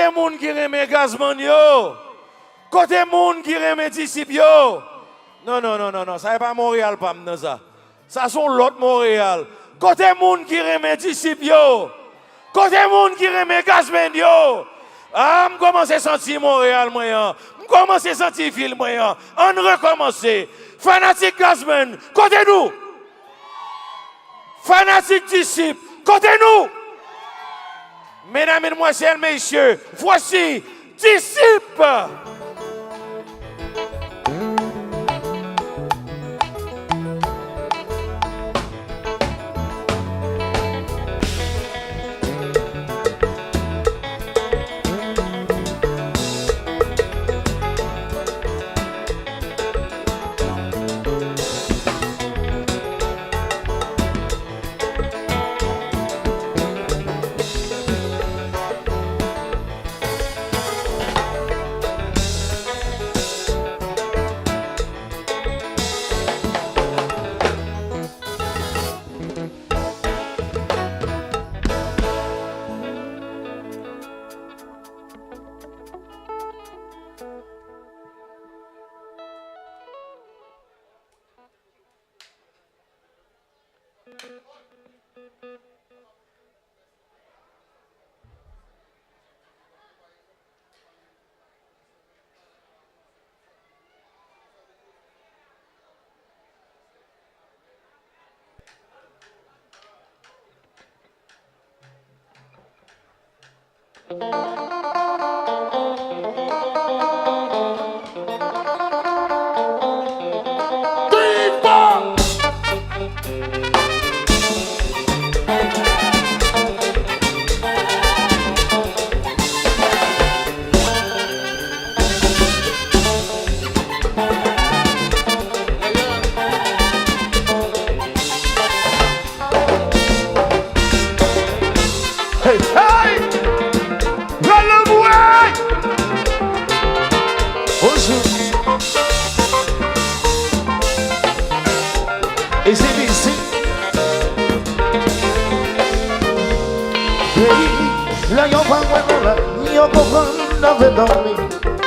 Côté moun qui remet Gazman yo. Côté moun qui remet disciple yo. Non, non, non, non, non, ça n'est pas Montréal, pas ça. Ça sont l'autre Montréal. Côté moun qui remet disciple yo. Côté moun qui remet Gazman yo. Ah, je commence à sentir Montréal, moi. Je commence à sentir ville, moi. On recommence. Fanatique Gazman, côté nous. Fanatique disciple, côté nous. Mesdames, Mesdemoiselles, Messieurs, voici disciple. Et c'est ici. Là, y'en va, y'en comprend, n'avait dormi.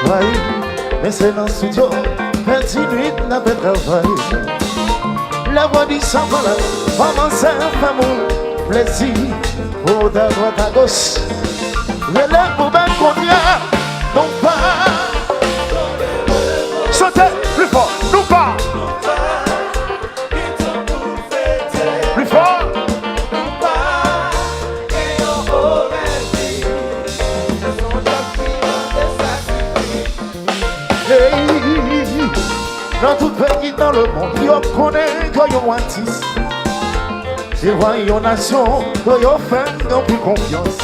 Oui, mais c'est dans le studio, 28 n'avait travaillé. La voix du sang, voilà, maman, c'est un fameux plaisir. Pour ta droite à gauche, relève pour ben combien, non pas. Sautez, plus fort, non pas. Plus fort. Dans tout pays dans le monde, yo connaît que yo artiste. Je vois une nation que yo fait non plus confiance.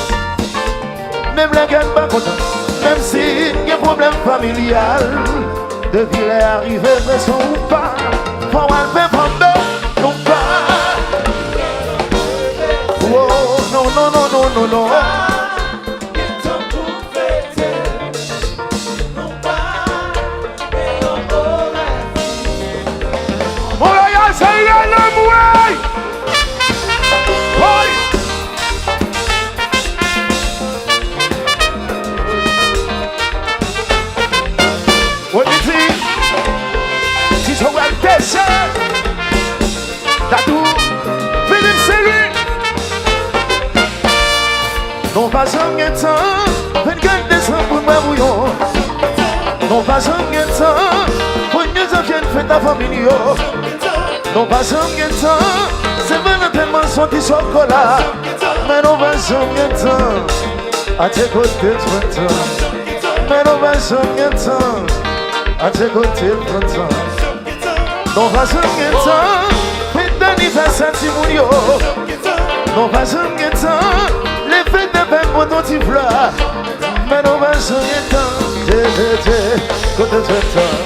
Même les gars pas contents, même si y a problème familial. Depuis les arrivées, mais sont ou pas, faut un peu prendre, non pas. Oh non non non non non non. Non pas un temps, 24 décembre pour moi bouillon. Non pas un temps, pour nous en viennent fête à famille. Non pas un temps, c'est Valentin Manson qui chocolat. Mais non pas un temps, à tes côtés 30 ans. Mais non pas un temps, à tes côtés 30 ans. Non pas un temps, fête d'anniversaire Timounio. Non pas un temps, les fêtes de paix pour ton petit fleur. Mais non pas un temps, côté 30 ans.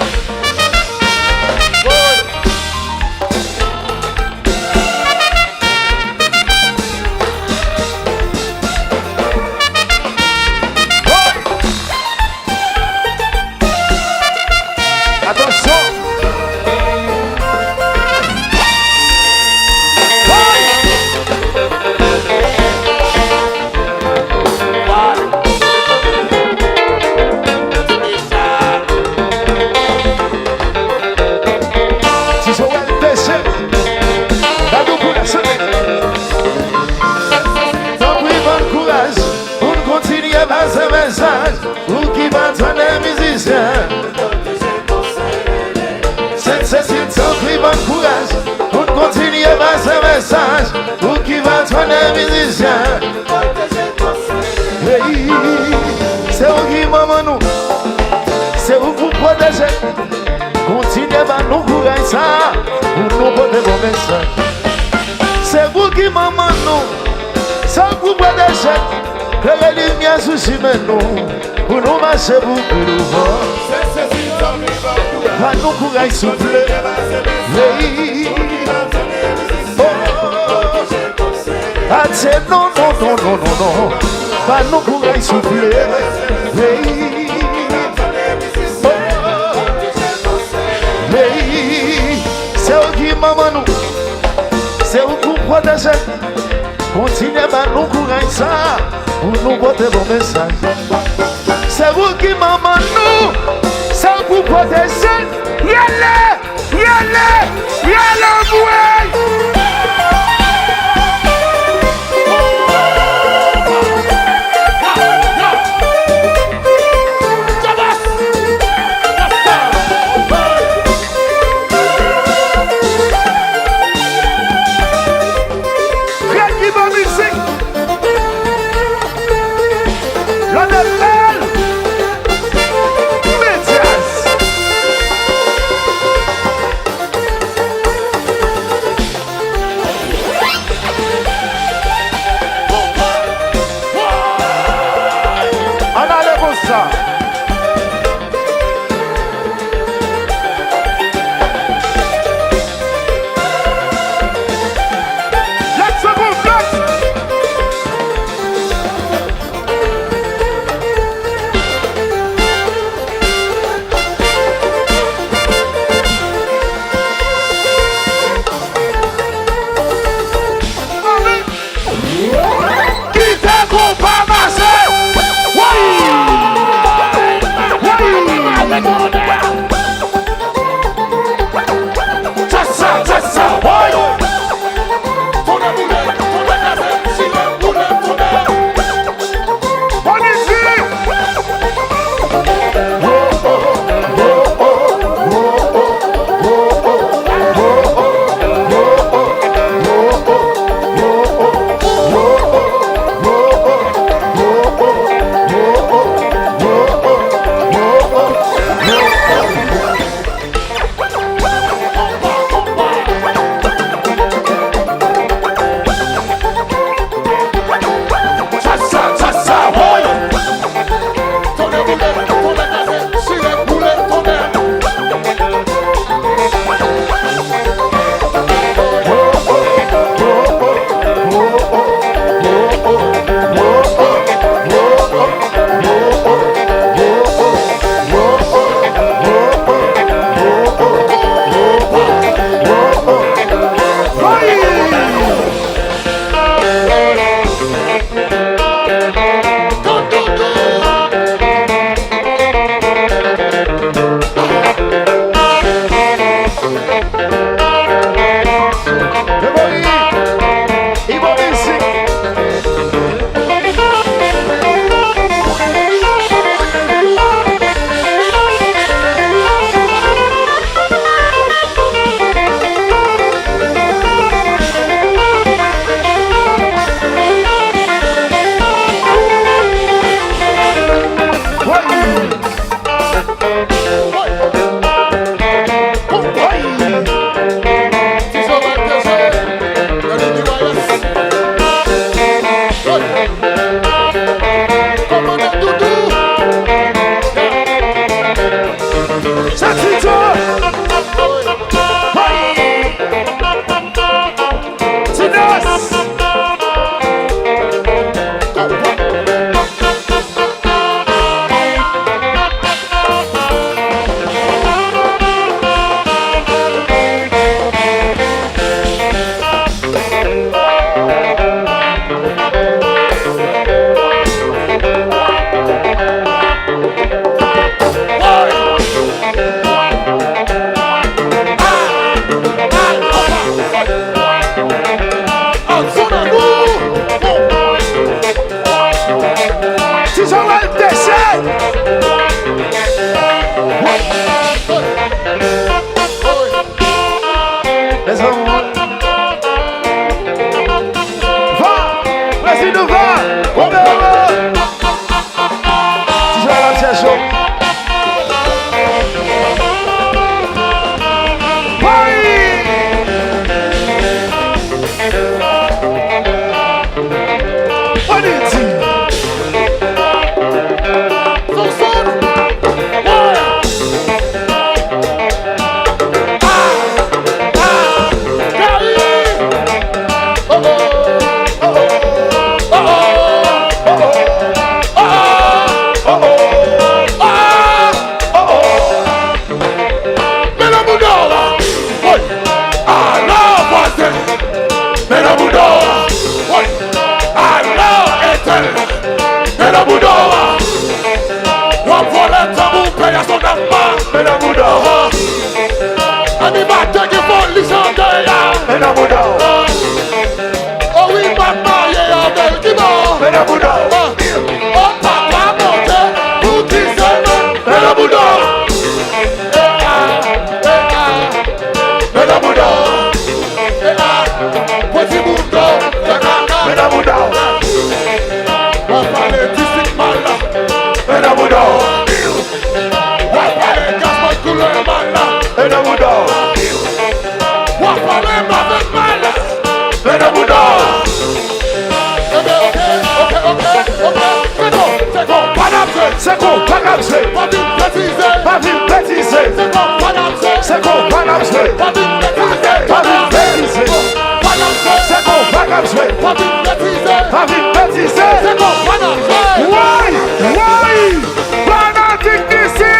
Saint-Cécile t'en prie bon courage. On continue à passer un message pour qui va tourner musicien. Hey, c'est où qui maman nous, c'est où vous protéger. Continuez à nous courage ça pour nous porter bon message. C'est vous qui maman nous, c'est où vous protéger. Que la lumière sous chemin nous, pour nous marcher beaucoup de vent. Pas nous courage souffler. Ah c'est non, non, non, non, non, non. Pas nous courage souffler. C'est où qui maman nous, c'est où vous protéger. Continuez à nous courage ça pour nous porter bon message. C'est vous qui maman nous, c'est vous protéger. Yallez, yallez, yallez, ouais. jouer. Pas vite bêtiser. C'est bon, pas comme jouer. Pas vite bêtiser. C'est bon, pas comme jouer. Oui. Fanatique d'ici.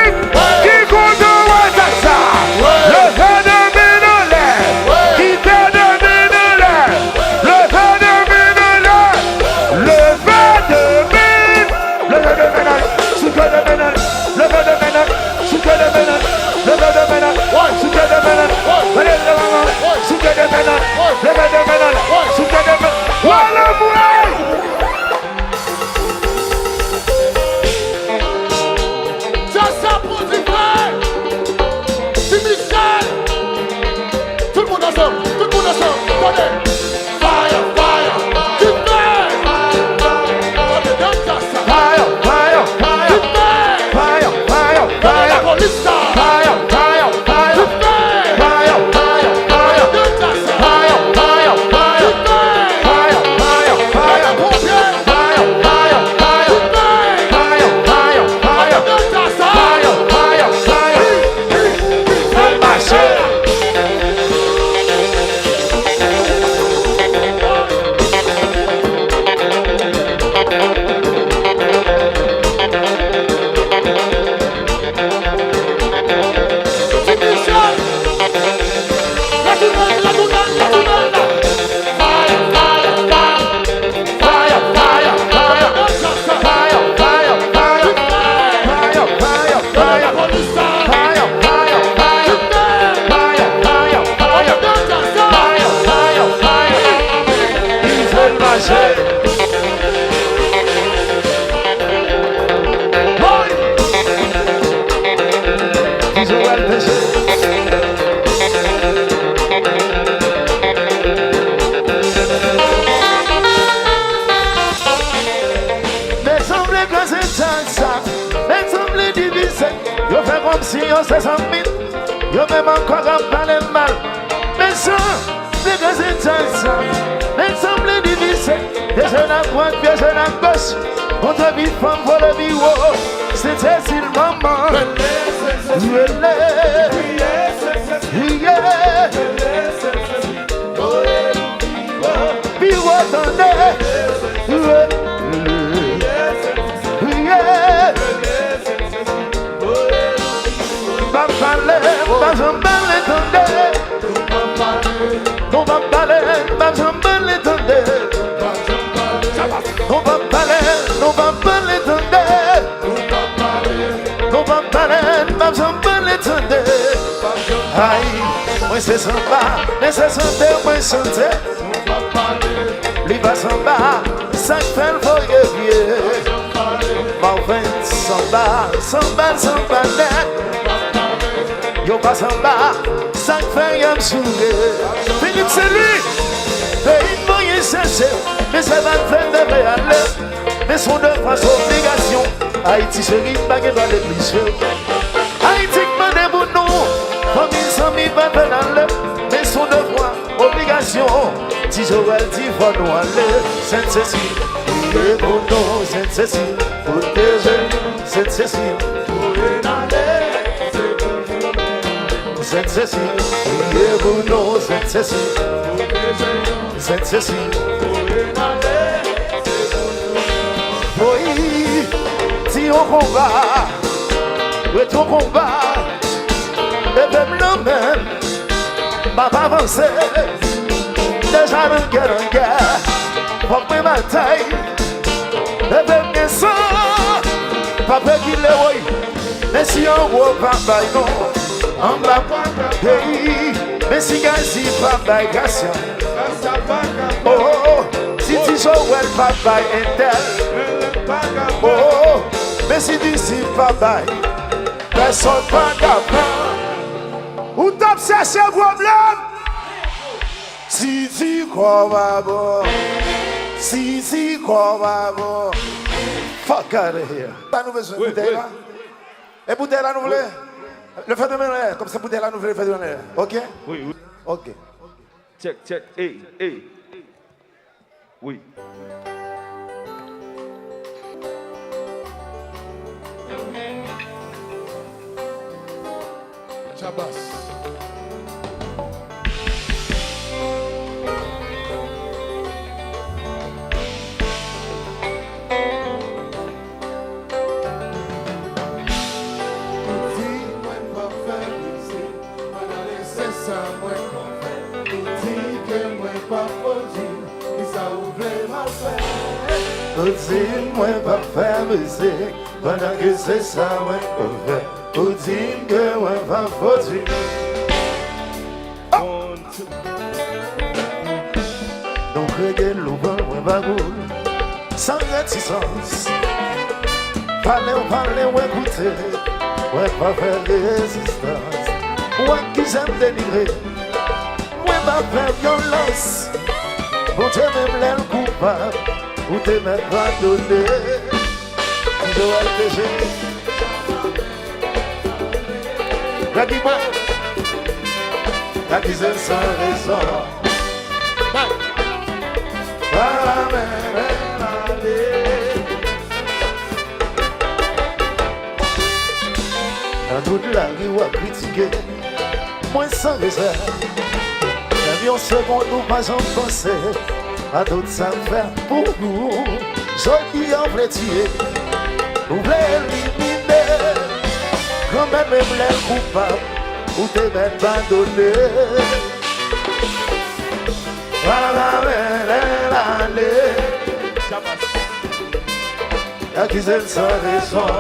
Qui compte de ça. Le phénomène l'air. Qui phénomène l'air. Le phénomène l'air. Le phénomène. Le phénomène. Sous que le phénomène. Le phénomène. Sous que le phénomène. Le phénomène. Sous que le phénomène. Sous que le phénomène. Le phénomène. Sous que le phénomène. Voilà, si on se sent vite, yo même encore à parler mal. Mais ça, c'est que c'est ça. Mais semble divisé, des jeunes à droite, des jeunes à gauche. On te vit femme pour le bureau, c'était si le moment. Bureau attendez. On va parler, aïe, moi c'est sympa, mais c'est santé, moi santé. Lui va samba, ça fait le voyage. Marvin samba net. Yo pas samba, ça fait y'a me sourire. Philippe c'est lui, et il moyen chercher, mais ça va faire de réaler. Mais son devoir, son obligation, Haïti chérie, baguette dans l'église. Haïti demande pour nous, famille sans mi va faire l'aller. Mais son devoir, obligation, si Joël dit faut nous aller. Sainte-Cécile, priez pour nous, Sainte-Cécile, protégez-nous, Sainte-Cécile, pour aller. Sainte-Cécile, priez pour nous, Sainte-Cécile, Sainte-Cécile, oui, si on combat, oui, ton combat, et même l'homme, m'a pas avancé, déjà en guerre, pour mes batailles, et même mes sangs, papa qui le voit, mais si on voit pas, non. En bas, hey, mais si Gazi papa Gassia, oh, si tu Joël papa Intel, oh, mais si d'ici papa, personne pas capable. Où t'as cherché problème? Si quoi va bon, si quoi va bon, fuck out of here. T'as nous besoin de bouteille là? Et bouteille là nous voulons? Le phénomène est comme ça, pour dire la nouvelle phénomène. Ok? Oui, oui. Ok. Check. Hey. Oui. Chabas. ça moi qu'on fait. Nous dit que moi pas produit, et ça ouvre mal fait. Nous dit moi pas faire musique, pendant que c'est ça moi qu'on fait. Nous dit que moi pas produit. Nous créons le bon moi pas goût, sans réticence. Parlez, ou écoutez, ouais pas faire résistance. Moi qui j'aime délivrer, moi pas faire violence. Pour te même l'air coupable, ou te même pas donné. Joël Péché, dis-moi, t'as disé sans raison. Dans toute la rue à critiquer, moi sans réserve. L'avion seconde nous pas en penser, à d'autres ça faire pour nous. Joli en vrai tuer, nous voulons éliminer. Quand même l'air coupable, ou t'es même pas donné. Y'a qui s'aime sans raison.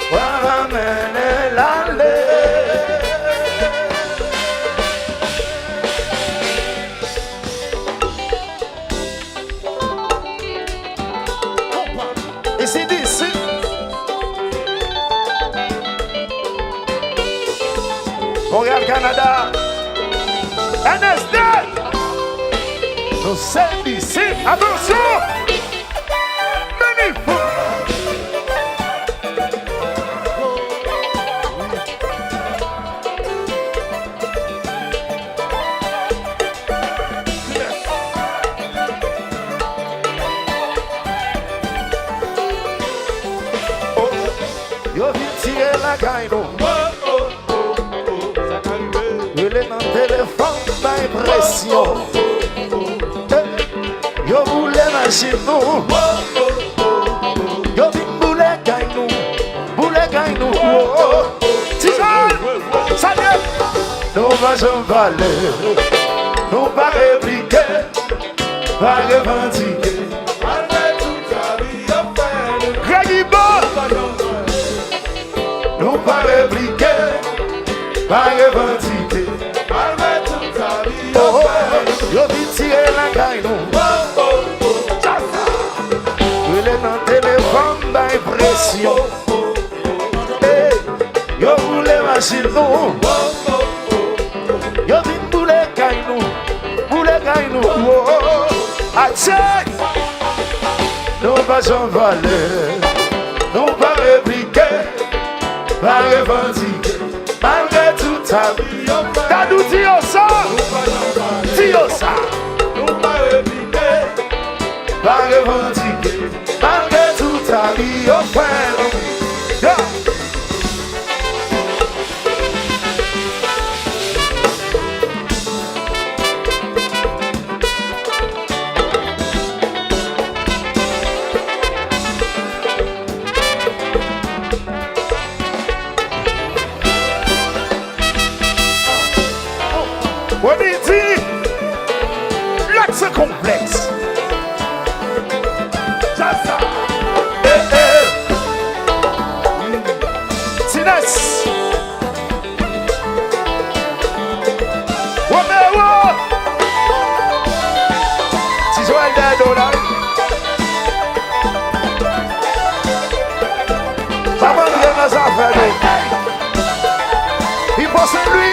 Voilà, mener l'allée. Et c'est d'ici. Montréal, Canada. NSD. Nous sommes d'ici. Attention. Magnifique. Yo vin tirer la caille. Il est dans le téléphone d'impression. Yo voulez machine nous. Yo vin boulet caille nous. Boulet caille nous. Tizan, ça y est. Nous faisons valer. Nous pas répliquer. Pas revendiquer. Nous pas répliquer, pas revendiquer. Oh, yo vin tirer la caille nous. Il est dans le téléphone d'impression. Yo voulez machine nous. Yo vin boulet caille nous. Boulet caille nous. Atchèque. Nous pas en valer. Nous pas répliquer. Pas revendiquer, malgré toute ta vie. T'as nous dit ça, dis ça. Nous pas répliquer, pas revendiquer, malgré toute ta vie. On dit l'axe complexe. Ça. Sinès. Si Joël Dado là. Ça va bien dans sa affaire. Il pense à lui.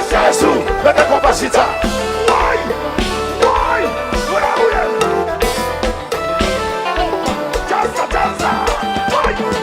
Jesus, mete compacita. Vai, vai, ora, ora. Dança, dança. Vai, vai.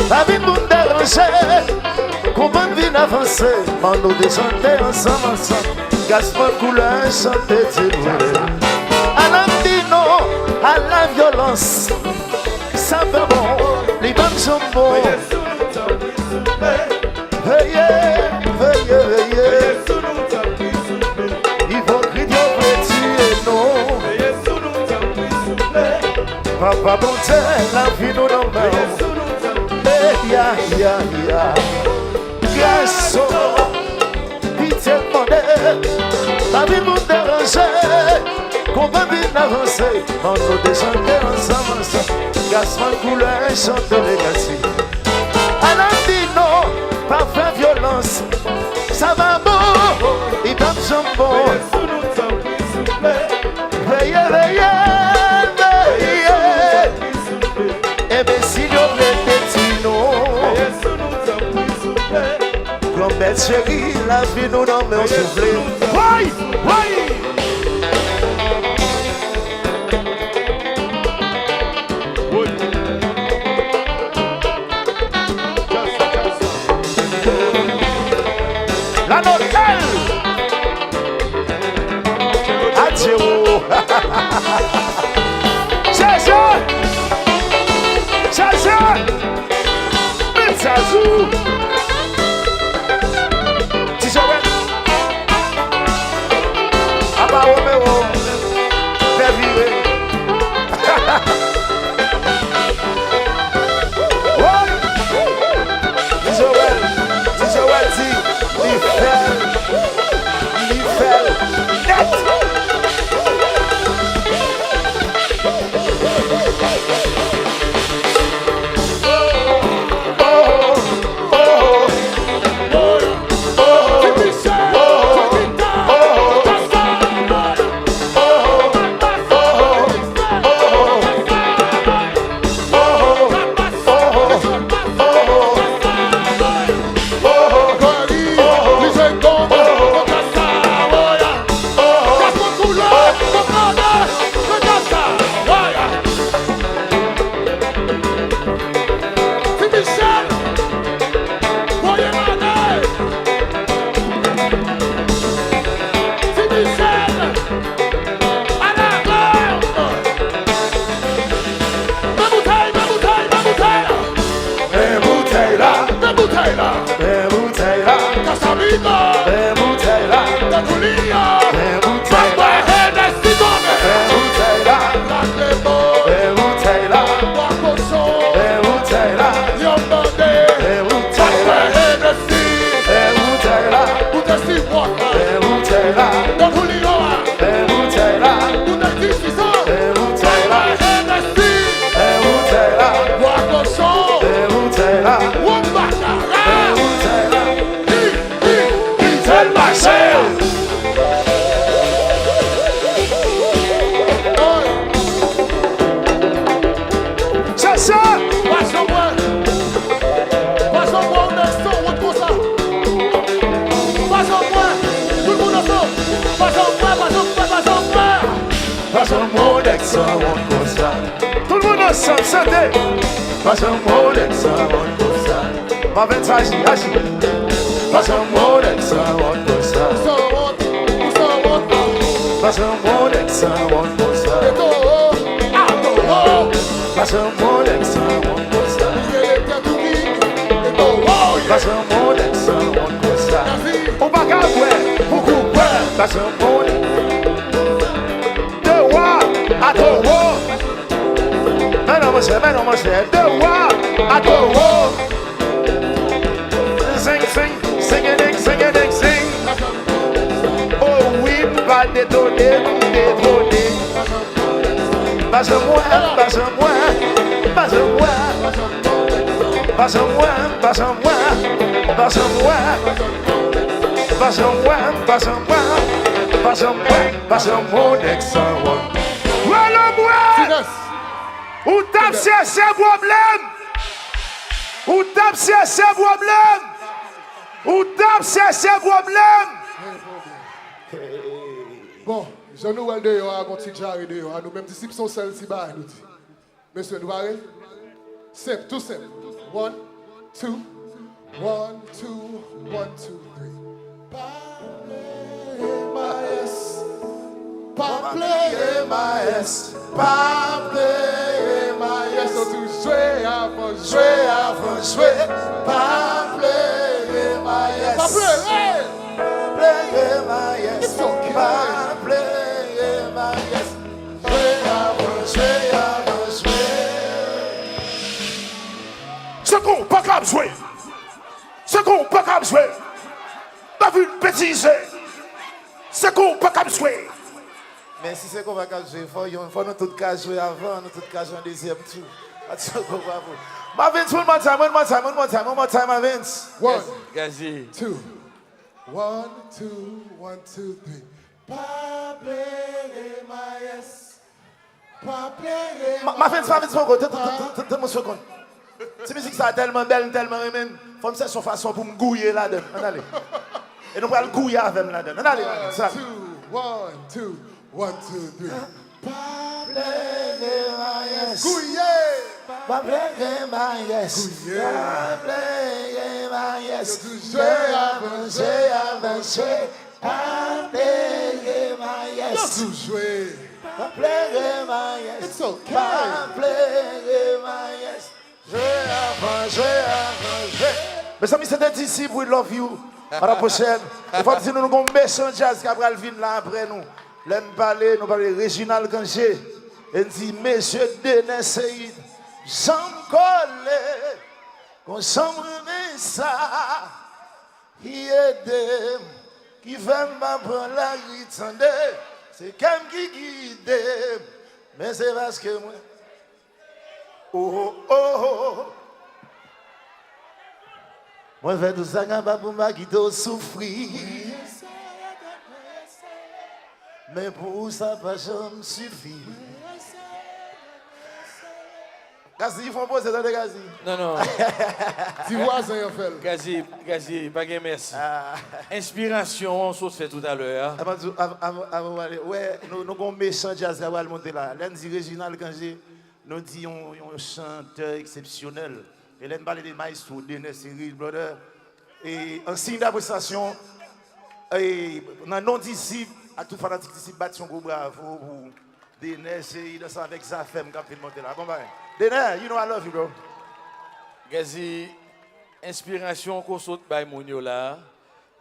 La vie nous dérange, comment vient avancer, on nous descendait ensemble. Gaspard couleur, chanter du bruit. À la vie, non, à la violence, ça va bon, les femmes sont bons. Veuillez, veuillez, veuillez. Hypocrite, tuer, non. Papa, bon Dieu, la vie nous donne. Ya. Garçon, pitié demandée, la vie nous dérange, qu'on va bien avancer, on nous descendait ensemble, Gaspard couleur, chante les gâchis. À la vie, non, pas faire violence, ça va bon, il tape son bon. Veillez, veillez, veillez, et bien si l'on est non. Comme bête chérie, la vie nous donne mais on souffle. Oui, oui. La notelle. Adieu. Chacha. Metsazou. Aba Romeo, fais vivre. Joël dit, il fait net. Tout le monde ensemble, chantez. Passe un mot d'ex, on peut ça. Ma vente agit. Passe un mot d'ex, on peut ça. Passe un mot d'ex, on peut ça. Passe un mot d'ex, on peut ça. Passe un mot d'ex, on peut ça. On va gagner, beaucoup, passe un mot d'ex. I go walk. Man on my shit. The walk. I go walk. Sing, sing it, sing. Oh, we bad de donner. Passe-moi. Passe-moi next one. Voilà moi. Ou tape chercher problème. Ou tape chercher problème. Bon, Jean-Noël de yo a gonti jarre de yo, nous même disciples sont seuls si bas nous dit. Monsieur, nous parlons simple, tout simple. 1, 2, 1, 2, 1, 2, 3. Pablo Maes, Pablo Maes. So to jouer avant jouer avant jouer. Pablo Maes, Pablo Maes. It's okay. Pablo Maes, jouer avant jouer. Ce qu'on pas capable jouer. Ce qu'on pas capable jouer. T'as vu une bêtise. Ce qu'on pas capable jouer. Mais si c'est qu'on va jouer, il faut nous tous jouer avant, nous tous jouer en deuxième tour. Marvins, one more time, Marvins. 1, Gazi. 2, 1, 2, 1, 2, 3. Pablo Maes, Pablo Marvins, donne-moi une seconde. Cette musique ça tellement belle, tellement aimée. Faut me faire son façon pour me gouiller là-dedans. Allez. Et nous allons gouiller avec là-dedans. Allez, ça. 2, 1, 2, 1, 2, 3. Pablo Maes. Gouye! Pablo Maes. Gouye! Pablo Maes. Pablo Maes. Tout jouer! Pablo Maes. It's okay. Pablo Maes. Mes amis, c'est un disciple, we love you. À la prochaine. Il faut que nous avons un méchant jazz qui va venir là après nous. Là, nous parlons Réginald Ganger. Et nous dit, Monsieur Denis Seyd, j'en collé, qu'on s'en remet ça. Qui aide, qui fait m'apprendre la rue, c'est comme qui guide. Mais c'est parce que moi. Oh, oh, oh. Moi, je fais tout ça pour ma qui doit souffrir. Mais pour ça, pas jamais suffit. Gazi, ils font poser dans les Gazi. Non. Dis voisin, en fait. Gazi, pas de merci. Inspiration, on se fait tout à l'heure. Avant d'aller, ouais, nous avons un méchant jazz qui va monter là. Là, nous dit Réginald Ganger, nous dit un chanteur exceptionnel. Et là, nous parlons de maestro, Denis Seyd, brother. Et en signe d'appréciation, dans nos disciples, à tout fanatique disciple, battion gros bravo pour Denis Seyd, avec Zafem qui a fait monter là. Bon, bah, Denis, you know I love you, bro. Gazi, inspiration qu'on saute by Mounio là.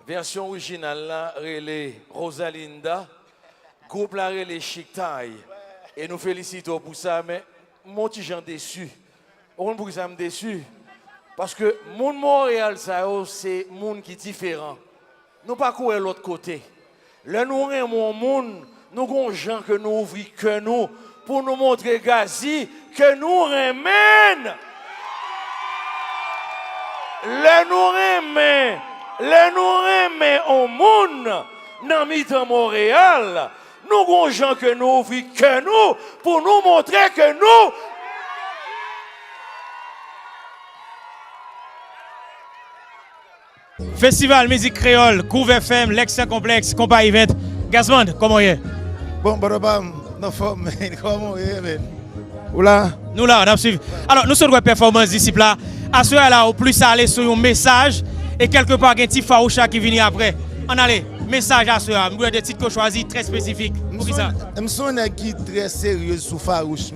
Version originale là, relais Rosalinda. Groupe là, relais Chic Taille. Et nous félicitons pour ça, mais mon petit gens déçu. On pour ça me déçu. Parce que mon Montréal, c'est un monde qui est différent. Nous pas courir l'autre côté. Là, nous avons un monde, nous avons des gens que nous ouvrons que nous pour nous montrer Gazi que nous remène. Le nous remet au monde dans mi-temps Montréal. Nous avons des gens que nous ouvrons que nous pour nous montrer que nous. Festival musique créole, Couve FM, Lexia Complexe, Compa Event. Gazman, comment est? Bon, barabam, non forme, comment est, man? Oula. Nous là, on a suivi. Alors, nous sommes de performance d'ici là. À ce là, au plus aller sur un message et quelque part, il y a un petit faroucha qui vient après. On allez, message à ce là. Nous avons des titres qu'on choisit très spécifiques. Pour qui ça? Je suis un qui très sérieux sur farouche.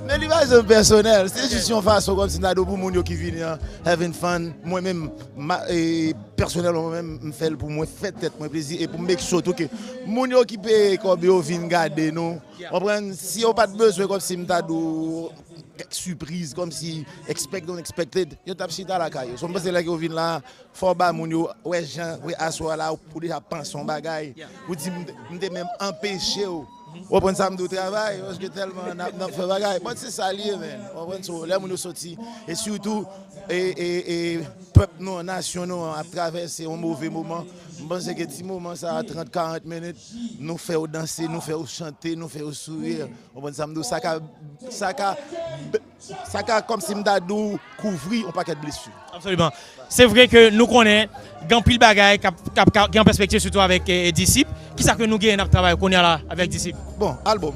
Mais l'image personnelle, c'est juste une façon comme si nous avons pour les qui viennent having fun. Moi-même, personnellement, je fais pour moi, faire tête, moi plaisir et pour make sure que les gens qui payent comme ils viennent garder nous. Si on n'a pas de besoin comme si nous avons surprise, comme si expect unexpected, ils tapent chita la caille. Je pense que là qu'ils viennent là, faut pas mon yo, ouais Jean, ouais asseoir là pour déjà penser son bagage. Vous dites même empêcher on prend ça de travail parce que tellement n'a fait bagaille. Bon c'est ça lié man. On prend ça là nous sorti et surtout et peuple nous nation nous a traversé un mauvais moment. Je pense que petit moment ça 30-40 minutes nous fait danser, nous fait chanter, nous fait sourire. On prend ça comme si m'dadou couvrir un paquet de blessures. Absolument. C'est vrai que nous connaissons grand pile bagaille qui en perspective surtout avec disciples. Qui ça que nous gagnons dans le travail qu'on est là avec disciples? Bon, album.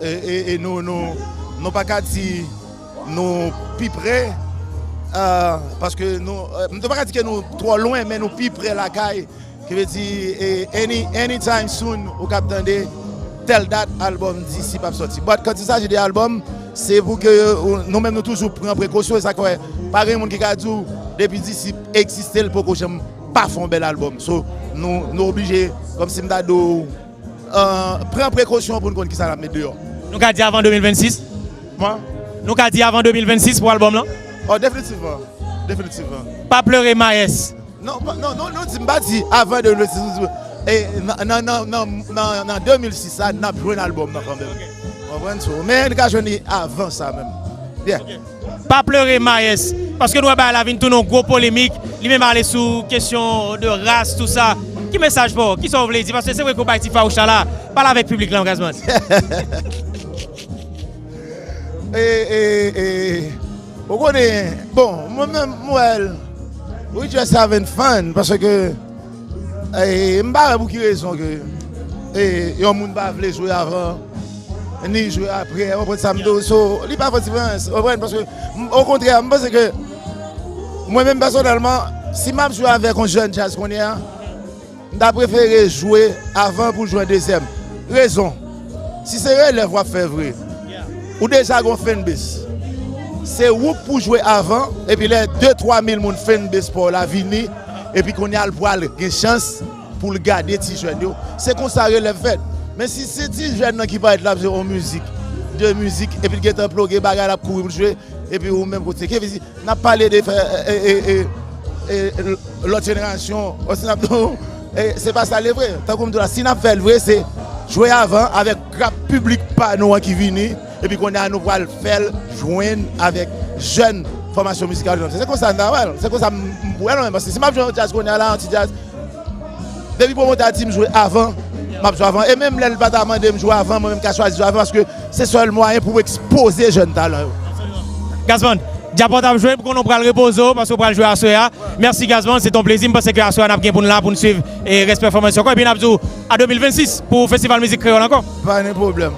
Et nous pas qu'à dire nous plus près. Parce que nous ne pouvons pas dire que nous trop loin, mais nous plus près la caille. Qui veut dire, anytime soon, au cap de telle date, album d'ici pas sorti. Mais quand il s'agit d'album, c'est pour que nous-mêmes nous toujours prendre précaution. Ça fait pas un monde qui a dit depuis d'ici exister le pour que pas faire un bel album. So, nous obligés, comme si nous avons prendre précaution pour nous connaître qui ça la mettre dehors. Nous avons dit avant 2026? Moi? Nous avons dit avant 2026 pour l'album là? Oh, définitivement. Définitivement. Pas pleurer Maes. Non, tu m'as dit avant 2026. Et en 2006, ça n'a plus un album quand même. Mais nous avons avant ça même. Bien. Pas pleurer Maes. Parce que nous avons la vie tout nos gros polémiques. Lui même aller sous question de race, tout ça. Qui message pour? Qui sont voulez dire? Parce que c'est vrai qu'on va être Faoucha là. Parle avec le public là, engagement. Vous connaissez, bon, moi-même, we just having fun parce que je ne sais pas pour qui raison que les gens ne veulent jouer avant ni jouer après. On prend ça, il n'y a pas de différence. Parce que, au contraire, je pense que moi-même personnellement, si je joue avec un jeune jazz qu'on est, je préfère jouer avant pour jouer deuxième. Raison, si c'est vrai, les voix fait vrai. Ou déjà on fait une baisse. C'est où pour jouer avant, et puis les 2-3 000 personnes font une baisse pour la vie, et puis qu'on a le poil, une chance pour le garder, petit jeune. C'est comme ça que le fait. Mais si c'est petit jeune qui va être là en musique, de musique, et puis qui est plugué, bagarre à courir pour jouer, et puis au même côté. On a parlé de l'autre génération, c'est pas ça le vrai. Tant comme si on a fait le vrai, c'est jouer avant avec le public pas nous qui vient. Et puis qu'on a nous pour le faire joindre avec jeunes formations musicales. C'est comme ça, c'est comme ça. Parce que si je joue au jazz, qu'on est là, anti-jazz, depuis pour monter à team jouer avant, je joue avant. Et même les pas demandé de jouer avant, moi-même qui choisi jouer avant, parce que c'est le seul moyen pour exposer jeunes talents. Gazman, Diaport jouer pour qu'on prenne le repos parce qu'on va jouer à Soya. Merci Gazman, c'est ton plaisir parce que Soya n'a pas pour nous suivre et reste performance encore. Et bien à 2026 pour le Festival Musique Créole encore. Pas de problème.